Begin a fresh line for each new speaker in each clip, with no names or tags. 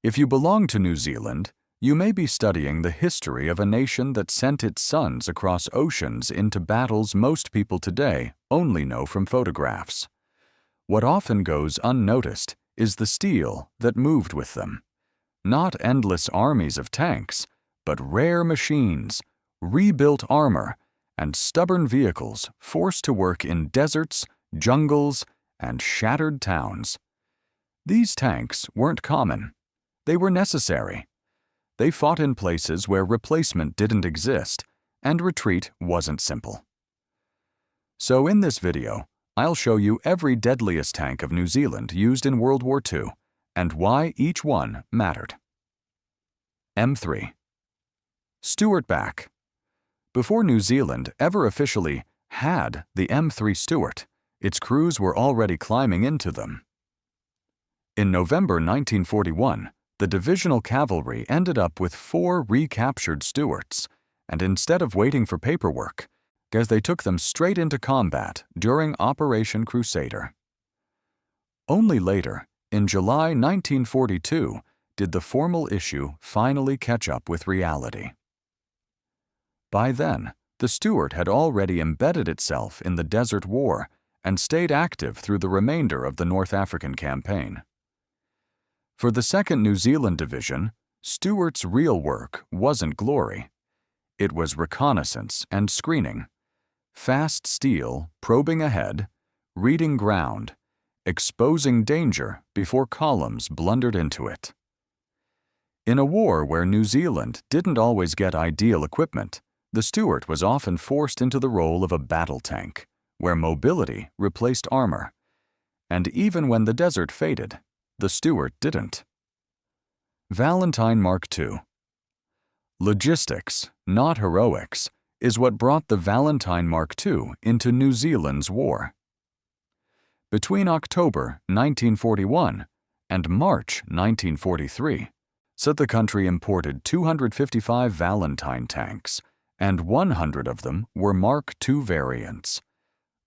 If you belong to New Zealand, you may be studying the history of a nation that sent its sons across oceans into battles most people today only know from photographs. What often goes unnoticed is the steel that moved with them. Not endless armies of tanks, but rare machines, rebuilt armor, and stubborn vehicles forced to work in deserts, jungles, and shattered towns. These tanks weren't common. They were necessary. They fought in places where replacement didn't exist, and retreat wasn't simple. So in this video, I'll show you every deadliest tank of New Zealand used in World War II, and why each one mattered. M3. Stuart back. Before New Zealand ever officially had the M3 Stuart, its crews were already climbing into them. In November 1941, the divisional cavalry ended up with 4 recaptured Stuarts, and instead of waiting for paperwork, as they took them straight into combat during Operation Crusader. Only later, in July 1942, did the formal issue finally catch up with reality. By then, the Stuart had already embedded itself in the Desert War and stayed active through the remainder of the North African campaign. For the 2nd New Zealand Division, Stuart's real work wasn't glory. It was reconnaissance and screening, fast steel probing ahead, reading ground, exposing danger before columns blundered into it. In a war where New Zealand didn't always get ideal equipment, the Stuart was often forced into the role of a battle tank, where mobility replaced armor. And even when the desert faded, the Stuart didn't. Valentine Mark II. Logistics, not heroics, is what brought the Valentine Mark II into New Zealand's war. Between October 1941 and March 1943, the country imported 255 Valentine tanks, and 100 of them were Mark II variants.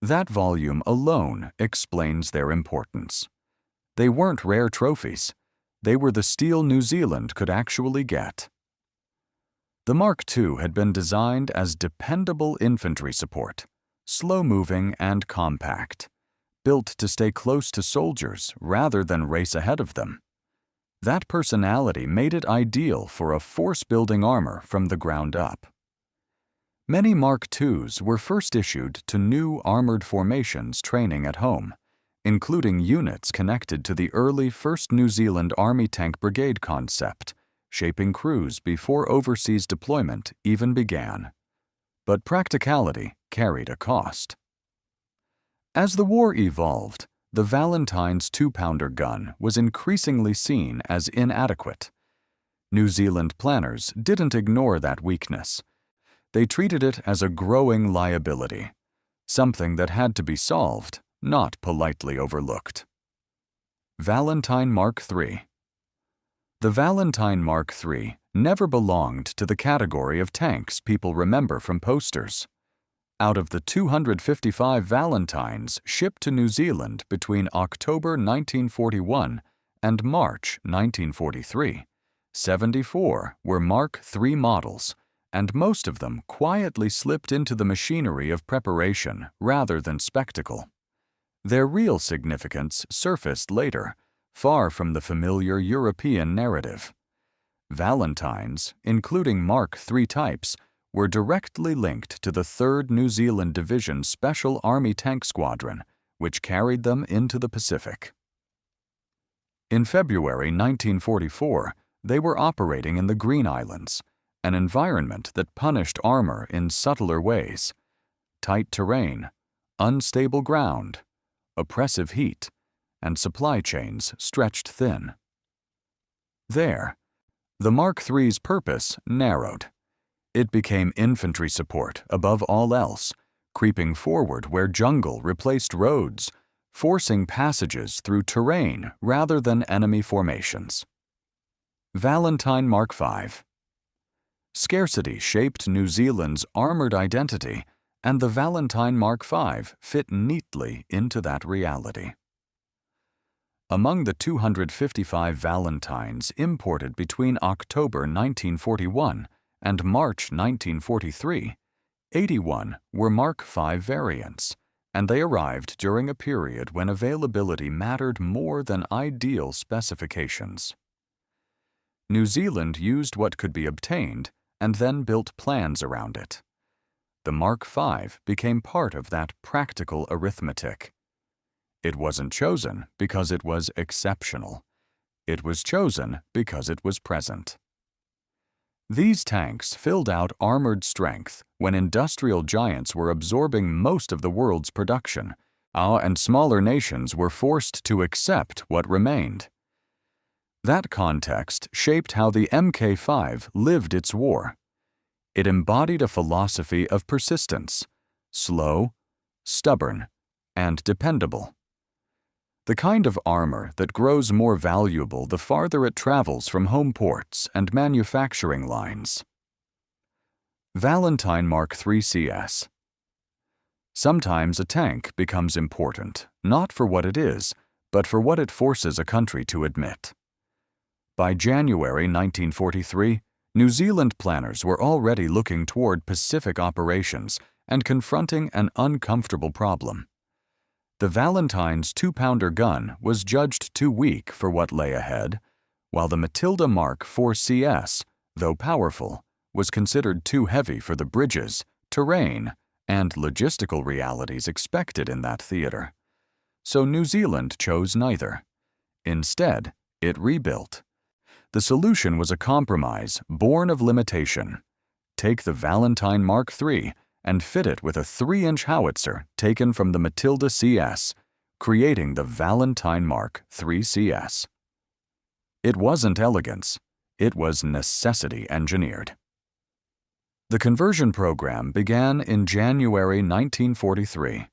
That volume alone explains their importance. They weren't rare trophies. They were the steel New Zealand could actually get. The Mark II had been designed as dependable infantry support, slow-moving and compact, built to stay close to soldiers rather than race ahead of them. That personality made it ideal for a force-building armor from the ground up. Many Mark IIs were first issued to new armored formations training at home, including units connected to the early 1st New Zealand Army Tank Brigade concept, shaping crews before overseas deployment even began. But practicality carried a cost. As the war evolved, the Valentine's 2-pounder gun was increasingly seen as inadequate. New Zealand planners didn't ignore that weakness. They treated it as a growing liability, something that had to be solved, not politely overlooked. Valentine Mark III. The Valentine Mark III never belonged to the category of tanks people remember from posters. Out of the 255 Valentines shipped to New Zealand between October 1941 and March 1943, 74 were Mark III models, and most of them quietly slipped into the machinery of preparation rather than spectacle. Their real significance surfaced later, far from the familiar European narrative. Valentines, including Mark III types, were directly linked to the 3rd New Zealand Division Special Army Tank Squadron, which carried them into the Pacific. In February 1944, they were operating in the Green Islands, an environment that punished armor in subtler ways: tight terrain, unstable ground, oppressive heat, and supply chains stretched thin. There, the Mark III's purpose narrowed. It became infantry support above all else, creeping forward where jungle replaced roads, forcing passages through terrain rather than enemy formations. Valentine Mark V. Scarcity shaped New Zealand's armored identity, and the Valentine Mark V fit neatly into that reality. Among the 255 Valentines imported between October 1941 and March 1943, 81 were Mark V variants, and they arrived during a period when availability mattered more than ideal specifications. New Zealand used what could be obtained and then built plans around it. The Mark V became part of that practical arithmetic. It wasn't chosen because it was exceptional. It was chosen because it was present. These tanks filled out armored strength when industrial giants were absorbing most of the world's production, and smaller nations were forced to accept what remained. That context shaped how the Mk5 lived its war. It embodied a philosophy of persistence, slow, stubborn, and dependable. The kind of armor that grows more valuable the farther it travels from home ports and manufacturing lines. Valentine Mark III CS. Sometimes a tank becomes important, not for what it is, but for what it forces a country to admit. By January 1943, New Zealand planners were already looking toward Pacific operations and confronting an uncomfortable problem. The Valentine's 2-pounder gun was judged too weak for what lay ahead, while the Matilda Mark IV CS, though powerful, was considered too heavy for the bridges, terrain, and logistical realities expected in that theater. So New Zealand chose neither. Instead, it rebuilt. The solution was a compromise born of limitation. Take the Valentine Mark III and fit it with a 3-inch howitzer taken from the Matilda CS, creating the Valentine Mark III CS. It wasn't elegance, it was necessity engineered. The conversion program began in January 1943,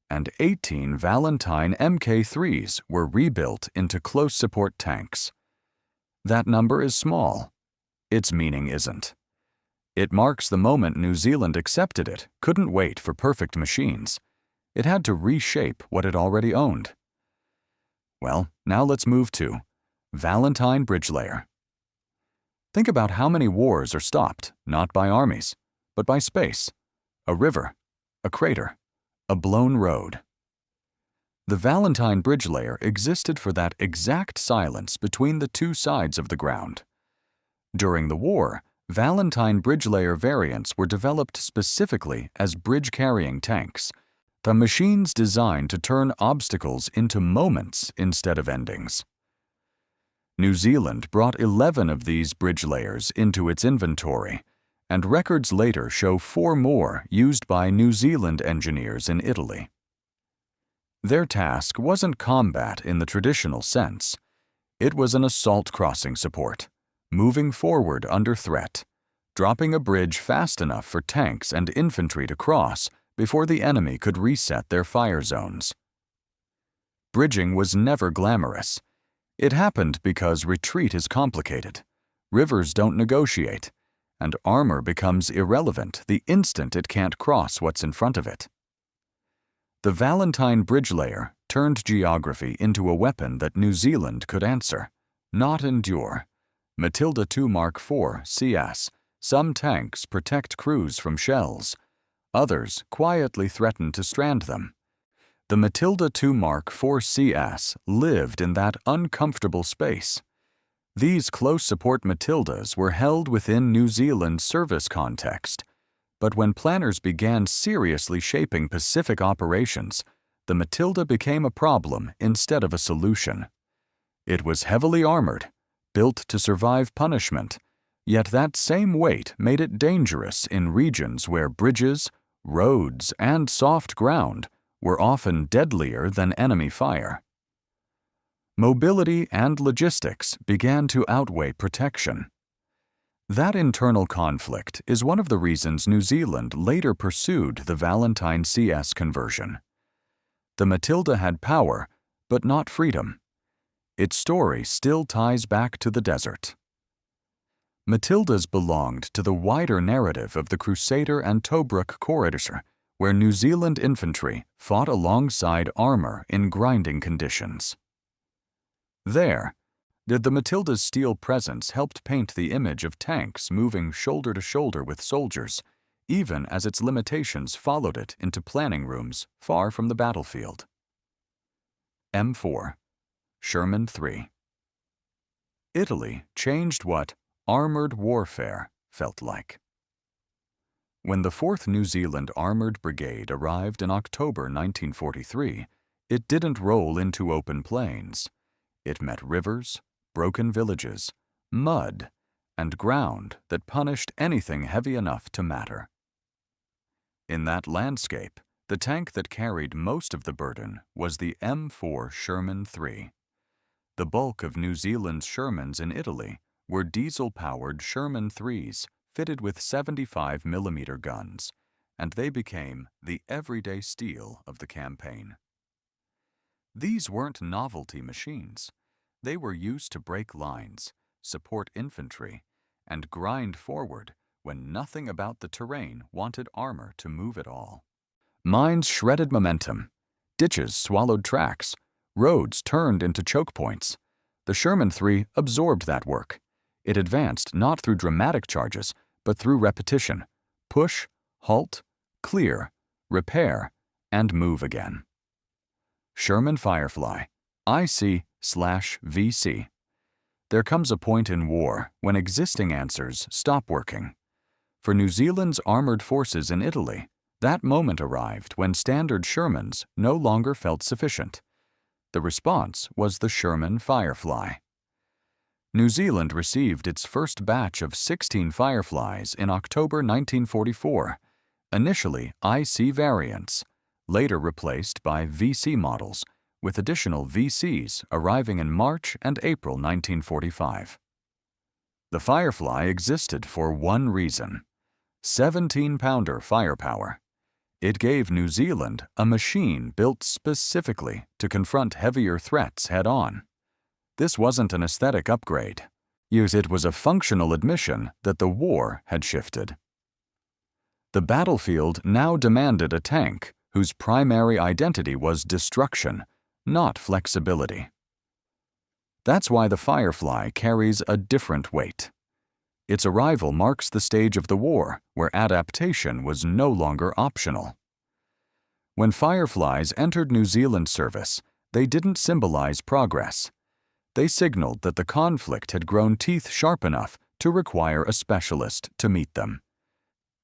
and 18 Valentine Mk3s were rebuilt into close support tanks. That number is small. Its meaning isn't. It marks the moment New Zealand accepted it couldn't wait for perfect machines. It had to reshape what it already owned. Well, now let's move to Valentine Bridge Layer. Think about how many wars are stopped, not by armies, but by space, a river, a crater, a blown road. The Valentine Bridge Layer existed for that exact silence between the two sides of the ground. During the war, Valentine Bridge Layer variants were developed specifically as bridge-carrying tanks, the machines designed to turn obstacles into moments instead of endings. New Zealand brought 11 of these bridge layers into its inventory, and records later show 4 more used by New Zealand engineers in Italy. Their task wasn't combat in the traditional sense. It was an assault crossing support, moving forward under threat, dropping a bridge fast enough for tanks and infantry to cross before the enemy could reset their fire zones. Bridging was never glamorous. It happened because retreat is complicated, rivers don't negotiate, and armor becomes irrelevant the instant it can't cross what's in front of it. The Valentine Bridge Layer turned geography into a weapon that New Zealand could answer, not endure. Matilda II Mark IV CS. Some tanks protect crews from shells. Others quietly threaten to strand them. The Matilda II Mark IV CS lived in that uncomfortable space. These close support Matildas were held within New Zealand's service context. But when planners began seriously shaping Pacific operations, the Matilda became a problem instead of a solution. It was heavily armored, built to survive punishment, yet that same weight made it dangerous in regions where bridges, roads, and soft ground were often deadlier than enemy fire. Mobility and logistics began to outweigh protection. That internal conflict is one of the reasons New Zealand later pursued the Valentine CS conversion. The Matilda had power, but not freedom. Its story still ties back to the desert. Matildas belonged to the wider narrative of the Crusader and Tobruk corridor, where New Zealand infantry fought alongside armor in grinding conditions. There, the Matilda's steel presence helped paint the image of tanks moving shoulder to shoulder with soldiers, even as its limitations followed it into planning rooms far from the battlefield. M4. Sherman III. Italy changed what armored warfare felt like. When the 4th New Zealand Armored Brigade arrived in October 1943, it didn't roll into open plains. It met rivers, broken villages, mud, and ground that punished anything heavy enough to matter. In that landscape, the tank that carried most of the burden was the M4 Sherman III. The bulk of New Zealand's Shermans in Italy were diesel-powered Sherman IIIs fitted with 75mm guns, and they became the everyday steel of the campaign. These weren't novelty machines. They were used to break lines, support infantry, and grind forward when nothing about the terrain wanted armor to move at all. Mines shredded momentum, ditches swallowed tracks, roads turned into choke points. The Sherman III absorbed that work. It advanced not through dramatic charges, but through repetition: push, halt, clear, repair, and move again. Sherman Firefly, IC/VC. There comes a point in war when existing answers stop working. For New Zealand's armored forces in Italy, that moment arrived when standard Shermans no longer felt sufficient. The response was the Sherman Firefly. New Zealand received its first batch of 16 Fireflies in October 1944, initially IC variants, later replaced by VC models, with additional VCs arriving in March and April 1945. The Firefly existed for one reason: 17-pounder firepower. It gave New Zealand a machine built specifically to confront heavier threats head-on. This wasn't an aesthetic upgrade. It was a functional admission that the war had shifted. The battlefield now demanded a tank whose primary identity was destruction, not flexibility. That's why the Firefly carries a different weight. Its arrival marks the stage of the war where adaptation was no longer optional. When Fireflies entered New Zealand service, they didn't symbolize progress. They signaled that the conflict had grown teeth sharp enough to require a specialist to meet them.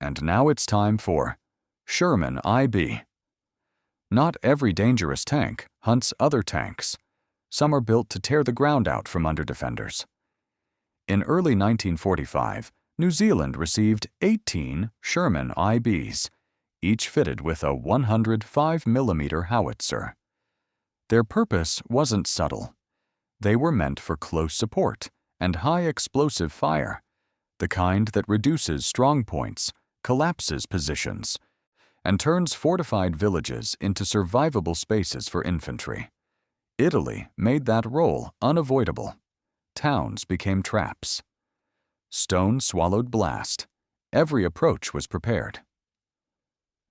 And now it's time for Sherman IB. Not every dangerous tank hunts other tanks. Some are built to tear the ground out from under defenders. In early 1945, New Zealand received 18 Sherman IBs, each fitted with a 105mm howitzer. Their purpose wasn't subtle. They were meant for close support and high explosive fire, the kind that reduces strong points, collapses positions, and turns fortified villages into survivable spaces for infantry. Italy made that role unavoidable. Towns became traps. Stone swallowed blast. Every approach was prepared.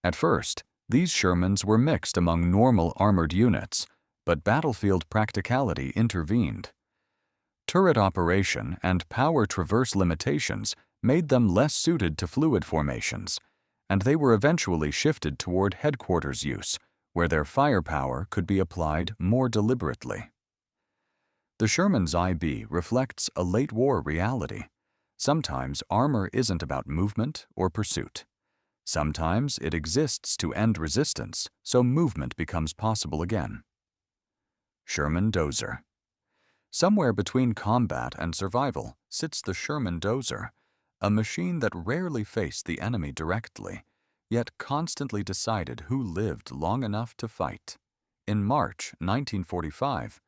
At first, these Shermans were mixed among normal armored units, but battlefield practicality intervened. Turret operation and power traverse limitations made them less suited to fluid formations, and they were eventually shifted toward headquarters use, where their firepower could be applied more deliberately. The Sherman's IB reflects a late-war reality. Sometimes armor isn't about movement or pursuit. Sometimes it exists to end resistance, so movement becomes possible again. Sherman Dozer. Somewhere between combat and survival sits the Sherman Dozer, a machine that rarely faced the enemy directly, yet constantly decided who lived long enough to fight. In March 1945,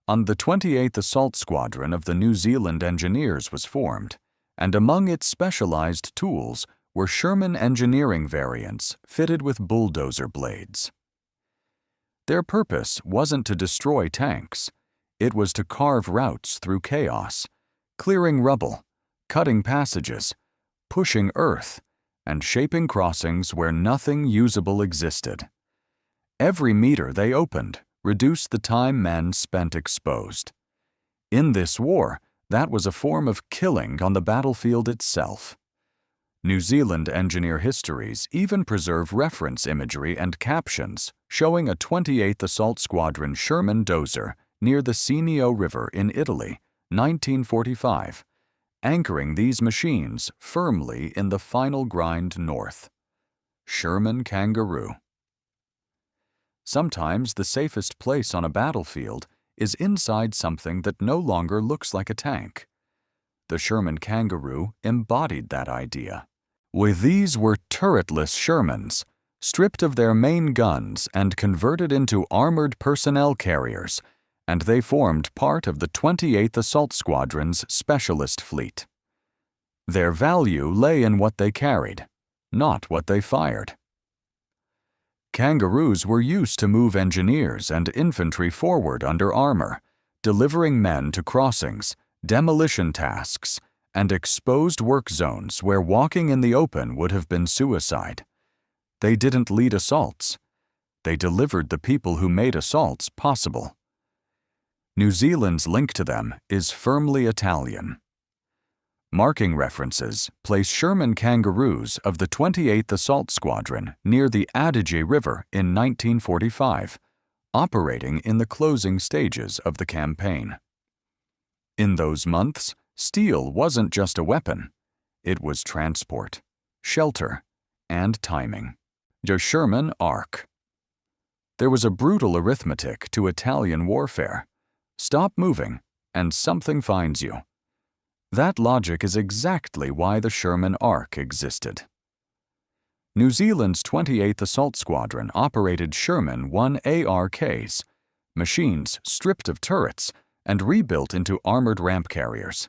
on the 28th Assault Squadron of the New Zealand Engineers was formed, and among its specialized tools were Sherman engineering variants fitted with bulldozer blades. Their purpose wasn't to destroy tanks. It was to carve routes through chaos, clearing rubble, cutting passages, pushing earth, and shaping crossings where nothing usable existed. Every meter they opened reduced the time men spent exposed. In this war, that was a form of killing on the battlefield itself. New Zealand engineer histories even preserve reference imagery and captions showing a 28th Assault Squadron Sherman dozer near the Senio River in Italy, 1945, anchoring these machines firmly in the final grind north. Sherman Kangaroo. Sometimes the safest place on a battlefield is inside something that no longer looks like a tank. The Sherman Kangaroo embodied that idea. These were turretless Shermans, stripped of their main guns and converted into armored personnel carriers, and they formed part of the 28th Assault Squadron's specialist fleet. Their value lay in what they carried, not what they fired. Kangaroos were used to move engineers and infantry forward under armor, delivering men to crossings, demolition tasks, and exposed work zones where walking in the open would have been suicide. They didn't lead assaults. They delivered the people who made assaults possible. New Zealand's link to them is firmly Italian. Marking references place Sherman Kangaroos of the 28th Assault Squadron near the Adige River in 1945, operating in the closing stages of the campaign. In those months, steel wasn't just a weapon. It was transport, shelter, and timing. The Sherman arc. There was a brutal arithmetic to Italian warfare. Stop moving, and something finds you. That logic is exactly why the Sherman arc existed. New Zealand's 28th Assault Squadron operated Sherman 1 ARKs, machines stripped of turrets and rebuilt into armored ramp carriers.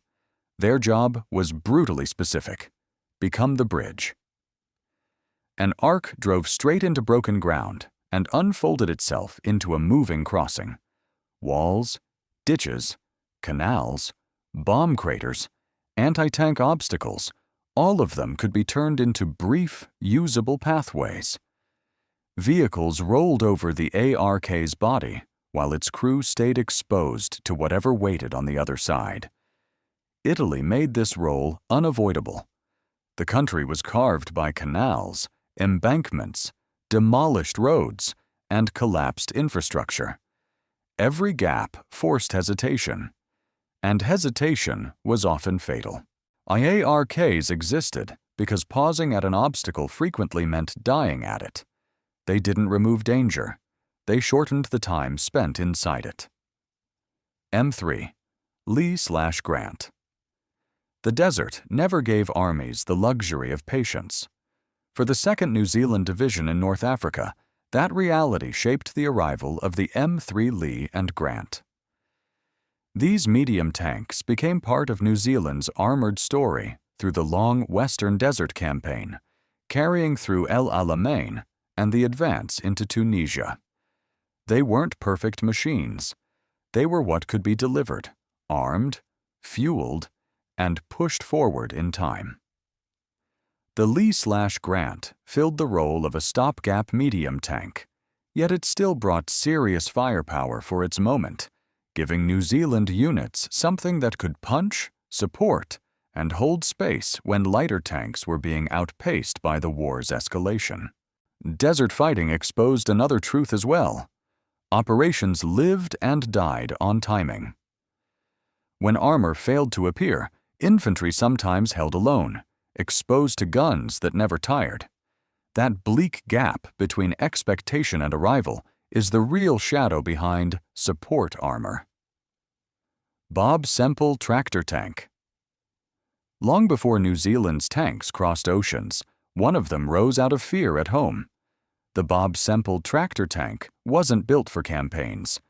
Their job was brutally specific: become the bridge. An arc drove straight into broken ground and unfolded itself into a moving crossing. Walls, ditches, canals, bomb craters, anti-tank obstacles, all of them could be turned into brief, usable pathways. Vehicles rolled over the ARK's body while its crew stayed exposed to whatever waited on the other side. Italy made this role unavoidable. The country was carved by canals, embankments, demolished roads, and collapsed infrastructure. Every gap forced hesitation, and hesitation was often fatal. IARKs existed because pausing at an obstacle frequently meant dying at it. They didn't remove danger. They shortened the time spent inside it. M3. Lee/Grant. The desert never gave armies the luxury of patience. For the 2nd New Zealand Division in North Africa, that reality shaped the arrival of the M3 Lee and Grant. These medium tanks became part of New Zealand's armored story through the long Western Desert Campaign, carrying through El Alamein and the advance into Tunisia. They weren't perfect machines. They were what could be delivered, armed, fueled, and pushed forward in time. The Lee/Grant filled the role of a stopgap medium tank, yet it still brought serious firepower for its moment, giving New Zealand units something that could punch, support, and hold space when lighter tanks were being outpaced by the war's escalation. Desert fighting exposed another truth as well. Operations lived and died on timing. When armor failed to appear, infantry sometimes held alone, exposed to guns that never tired. That bleak gap between expectation and arrival is the real shadow behind support armor. Bob Semple tractor tank. Long before New Zealand's tanks crossed oceans, one of them rose out of fear at home. The Bob Semple tractor tank wasn't built for campaigns.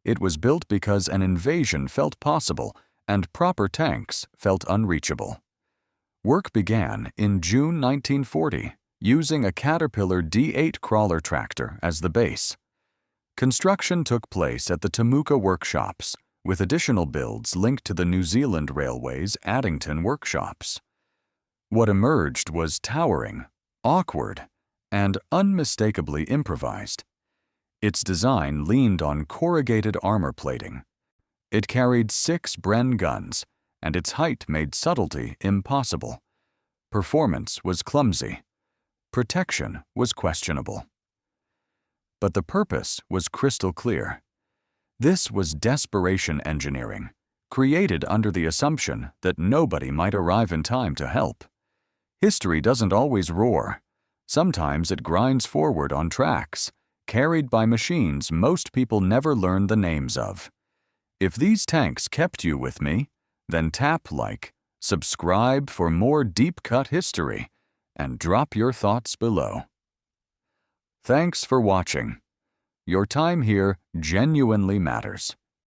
It was built because an invasion felt possible and proper tanks felt unreachable. Work began in June 1940, using a Caterpillar D8 crawler tractor as the base. Construction took place at the Temuka workshops, with additional builds linked to the New Zealand Railway's Addington workshops. What emerged was towering, awkward, and unmistakably improvised. Its design leaned on corrugated armor plating. It carried 6 Bren guns, and its height made subtlety impossible. Performance was clumsy. Protection was questionable. But the purpose was crystal clear. This was desperation engineering, created under the assumption that nobody might arrive in time to help. History doesn't always roar. Sometimes it grinds forward on tracks, carried by machines most people never learn the names of. If these tanks kept you with me, then tap like, subscribe for more deep-cut history, and drop your thoughts below. Thanks for watching. Your time here genuinely matters.